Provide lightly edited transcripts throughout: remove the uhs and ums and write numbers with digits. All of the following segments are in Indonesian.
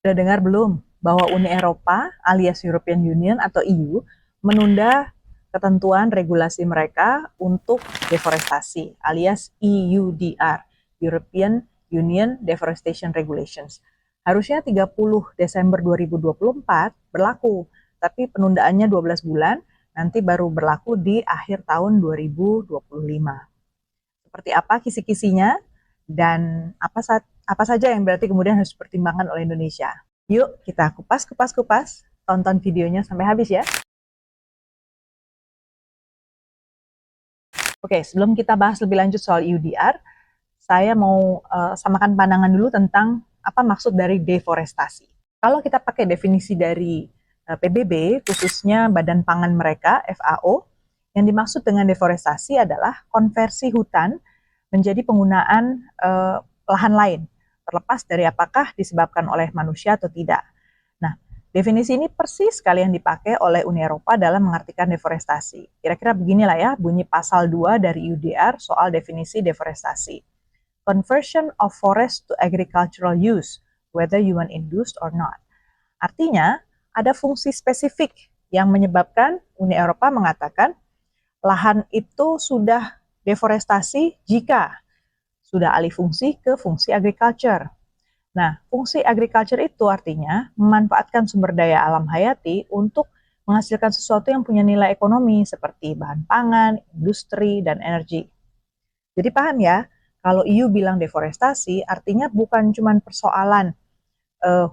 Sudah dengar belum bahwa Uni Eropa alias European Union atau EU menunda ketentuan regulasi mereka untuk deforestasi alias EUDR, European Union Deforestation Regulations. Harusnya 30 Desember 2024 berlaku, tapi penundaannya 12 bulan, nanti baru berlaku di akhir tahun 2025. Seperti apa kisi-kisinya dan apa saja yang berarti kemudian harus dipertimbangkan oleh Indonesia. Yuk kita kupas, tonton videonya sampai habis ya. Oke, sebelum kita bahas lebih lanjut soal EUDR, saya mau samakan pandangan dulu tentang apa maksud dari deforestasi. Kalau kita pakai definisi dari PBB, khususnya Badan Pangan mereka, FAO, yang dimaksud dengan deforestasi adalah konversi hutan menjadi penggunaan lahan lain, terlepas dari apakah disebabkan oleh manusia atau tidak. Nah, definisi ini persis sekali yang dipakai oleh Uni Eropa dalam mengartikan deforestasi. Kira-kira beginilah ya bunyi pasal 2 dari UDR soal definisi deforestasi. Conversion of forest to agricultural use, whether human induced or not. Artinya, ada fungsi spesifik yang menyebabkan Uni Eropa mengatakan lahan itu sudah deforestasi jika sudah alih fungsi ke fungsi agriculture. Nah, fungsi agriculture itu artinya memanfaatkan sumber daya alam hayati untuk menghasilkan sesuatu yang punya nilai ekonomi seperti bahan pangan, industri, dan energi. Jadi paham ya, kalau EU bilang deforestasi artinya bukan cuma persoalan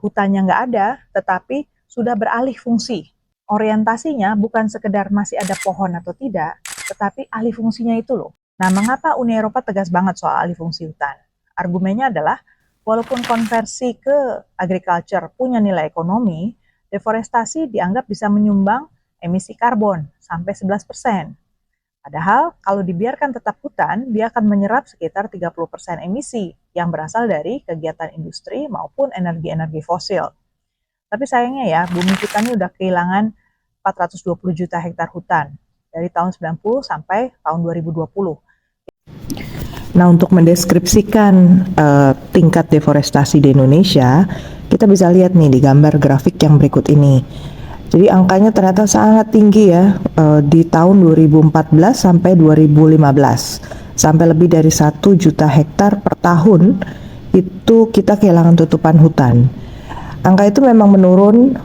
hutannya nggak ada, tetapi sudah beralih fungsi. Orientasinya bukan sekedar masih ada pohon atau tidak, tetapi alih fungsinya itu loh. Nah, mengapa Uni Eropa tegas banget soal alih fungsi hutan? Argumennya adalah, walaupun konversi ke agriculture punya nilai ekonomi, deforestasi dianggap bisa menyumbang emisi karbon sampai 11%. Padahal kalau dibiarkan tetap hutan, dia akan menyerap sekitar 30% emisi yang berasal dari kegiatan industri maupun energi-energi fosil. Tapi sayangnya ya, bumi kita ini udah kehilangan 420 juta hektar hutan dari tahun 90 sampai tahun 2020. Nah, untuk mendeskripsikan tingkat deforestasi di Indonesia, kita bisa lihat nih di gambar grafik yang berikut ini. Jadi angkanya ternyata sangat tinggi ya, di tahun 2014 sampai 2015, sampai lebih dari 1 juta hektar per tahun itu kita kehilangan tutupan hutan. Angka itu memang menurun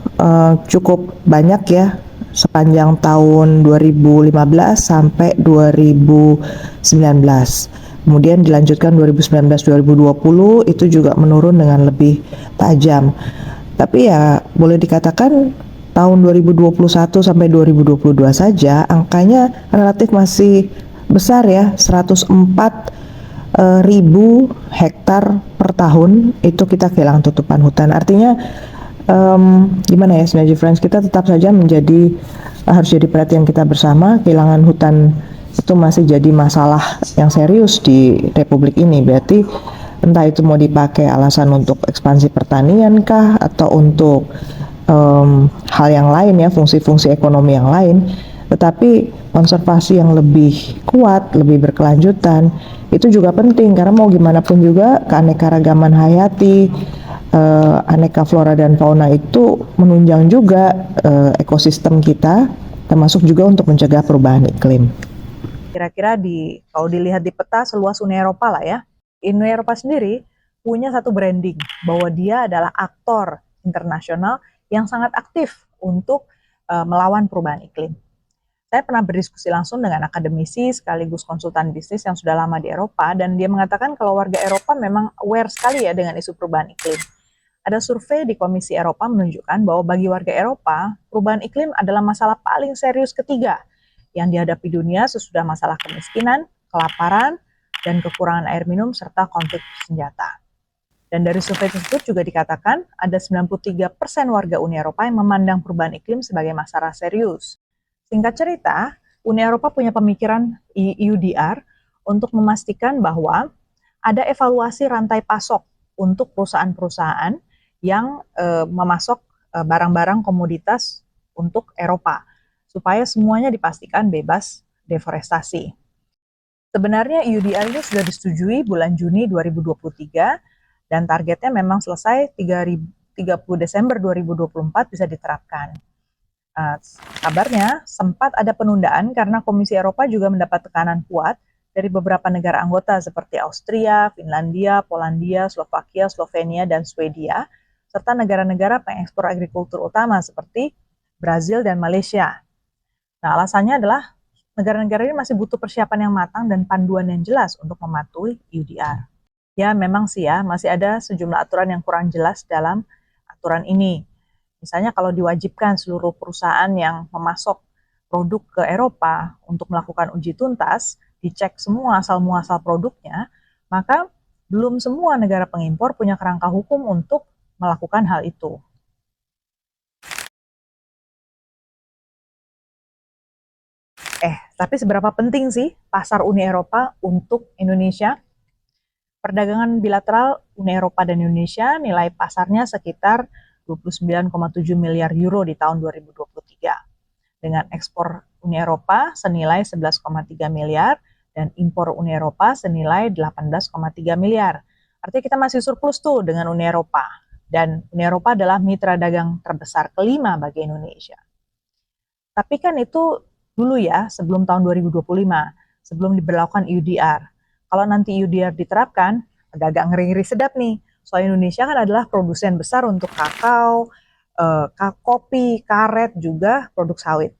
cukup banyak ya sepanjang tahun 2015 sampai 2019. Kemudian dilanjutkan 2019-2020 itu juga menurun dengan lebih tajam. Tapi ya boleh dikatakan tahun 2021 sampai 2022 saja angkanya relatif masih besar ya, 104.000 hektar per tahun itu kita kehilangan tutupan hutan. Artinya gimana ya Synergy Friends, kita tetap saja harus jadi perhatian kita bersama. Kehilangan hutan itu masih jadi masalah yang serius di Republik ini. Berarti entah itu mau dipakai alasan untuk ekspansi pertanian kah atau untuk hal yang lain ya, fungsi-fungsi ekonomi yang lain, tetapi konservasi yang lebih kuat, lebih berkelanjutan itu juga penting, karena mau gimana pun juga keanekaragaman hayati, aneka flora dan fauna itu menunjang juga ekosistem kita, termasuk juga untuk mencegah perubahan iklim. Kira-kira kalau dilihat di peta seluas Uni Eropa lah ya, Uni Eropa sendiri punya satu branding bahwa dia adalah aktor internasional yang sangat aktif untuk melawan perubahan iklim. Saya pernah berdiskusi langsung dengan akademisi sekaligus konsultan bisnis yang sudah lama di Eropa, dan dia mengatakan kalau warga Eropa memang aware sekali ya dengan isu perubahan iklim. Ada survei di Komisi Eropa menunjukkan bahwa bagi warga Eropa, perubahan iklim adalah masalah paling serius ketiga yang dihadapi dunia sesudah masalah kemiskinan, kelaparan, dan kekurangan air minum serta konflik bersenjata. Dan dari survei tersebut juga dikatakan ada 93% warga Uni Eropa yang memandang perubahan iklim sebagai masalah serius. Singkat cerita, Uni Eropa punya pemikiran EUDR untuk memastikan bahwa ada evaluasi rantai pasok untuk perusahaan-perusahaan yang memasok barang-barang komoditas untuk Eropa, supaya semuanya dipastikan bebas deforestasi. Sebenarnya EUDR ini sudah disetujui bulan Juni 2023 dan targetnya memang selesai 30 Desember 2024 bisa diterapkan. Kabarnya sempat ada penundaan karena Komisi Eropa juga mendapat tekanan kuat dari beberapa negara anggota seperti Austria, Finlandia, Polandia, Slovakia, Slovenia, dan Swedia, serta negara-negara pengekspor agrikultur utama seperti Brazil dan Malaysia. Nah, alasannya adalah negara-negara ini masih butuh persiapan yang matang dan panduan yang jelas untuk mematuhi EUDR. Ya, memang sih ya, masih ada sejumlah aturan yang kurang jelas dalam aturan ini. Misalnya kalau diwajibkan seluruh perusahaan yang memasok produk ke Eropa untuk melakukan uji tuntas, dicek semua asal-muasal produknya, maka belum semua negara pengimpor punya kerangka hukum untuk melakukan hal itu. Tapi seberapa penting sih pasar Uni Eropa untuk Indonesia? Perdagangan bilateral Uni Eropa dan Indonesia nilai pasarnya sekitar 29,7 miliar euro di tahun 2023. Dengan ekspor Uni Eropa senilai 11,3 miliar dan impor Uni Eropa senilai 18,3 miliar. Artinya kita masih surplus tuh dengan Uni Eropa. Dan Uni Eropa adalah mitra dagang terbesar kelima bagi Indonesia. Tapi kan itu dulu ya, sebelum tahun 2025, sebelum diberlakukan EUDR. Kalau nanti EUDR diterapkan, agak-agak ngeri-ngeri sedap nih. Soalnya Indonesia kan adalah produsen besar untuk kakao, kopi, karet, juga produk sawit.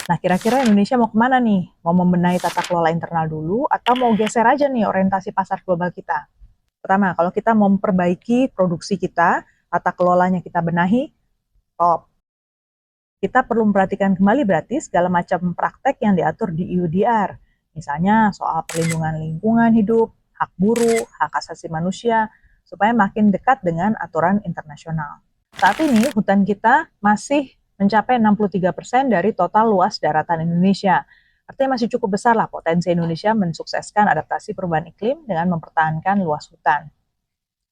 Nah, kira-kira Indonesia mau kemana nih? Mau membenahi tata kelola internal dulu, atau mau geser aja nih orientasi pasar global kita? Pertama, kalau kita mau memperbaiki produksi kita, tata kelolanya kita benahi, top. Kita perlu memperhatikan kembali berarti segala macam praktek yang diatur di EUDR. Misalnya soal perlindungan lingkungan hidup, hak buruh, hak asasi manusia, supaya makin dekat dengan aturan internasional. Saat ini hutan kita masih mencapai 63% dari total luas daratan Indonesia. Artinya masih cukup besar lah potensi Indonesia mensukseskan adaptasi perubahan iklim dengan mempertahankan luas hutan.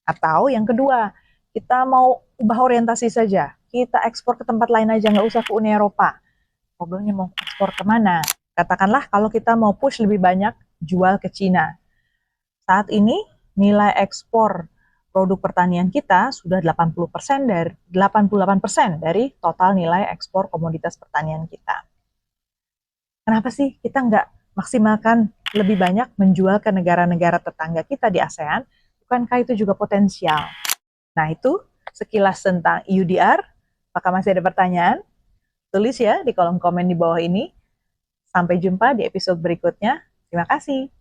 Atau yang kedua, kita mau ubah orientasi saja. Kita ekspor ke tempat lain aja, nggak usah ke Uni Eropa. Problemnya mau ekspor kemana? Katakanlah kalau kita mau push lebih banyak jual ke Cina. Saat ini nilai ekspor produk pertanian kita sudah 88% dari total nilai ekspor komoditas pertanian kita. Kenapa sih kita nggak maksimalkan lebih banyak menjual ke negara-negara tetangga kita di ASEAN? Bukankah itu juga potensial? Nah, itu sekilas tentang EUDR. Apakah masih ada pertanyaan? Tulis ya di kolom komen di bawah ini. Sampai jumpa di episode berikutnya. Terima kasih.